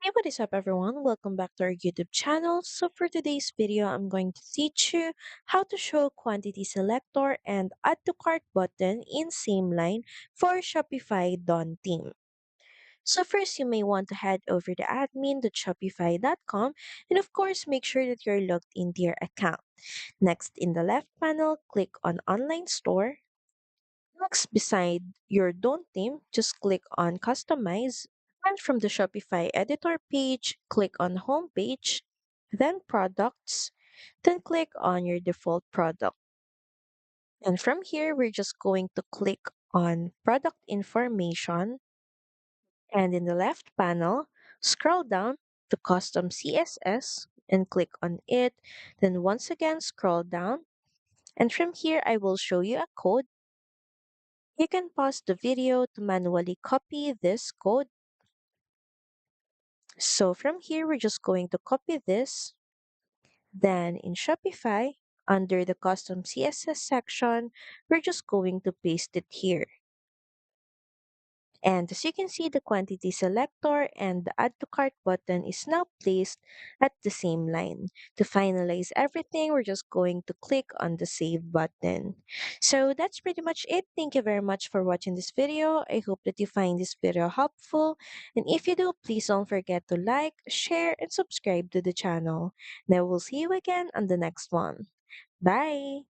Hey, what is up, everyone? Welcome back to our YouTube channel. So, for today's video, I'm going to teach you how to show quantity selector and add to cart button in same line for Shopify Dawn theme. So, first, you may want to head over to admin.shopify.com and, of course, make sure that you're logged into your account. Next, in the left panel, click on Online Store. Next, beside your Don't theme, just click on Customize. And from the Shopify editor page, click on Home page, then Products, then click on your default product. And from here, we're just going to click on Product Information. And in the left panel, scroll down to Custom CSS and click on it. Then once again, scroll down. And from here, I will show you a code. You can pause the video to manually copy this code. So from here, we're just going to copy this. Then in Shopify, under the custom CSS section, we're just going to paste it here. And as you can see, the quantity selector and the add to cart button is now placed at the same line. To finalize everything, we're just going to click on the save button. So that's pretty much it. Thank you very much for watching this video. I hope that you find this video helpful. And if you do, please don't forget to like, share, and subscribe to the channel. And I will see you again on the next one. Bye!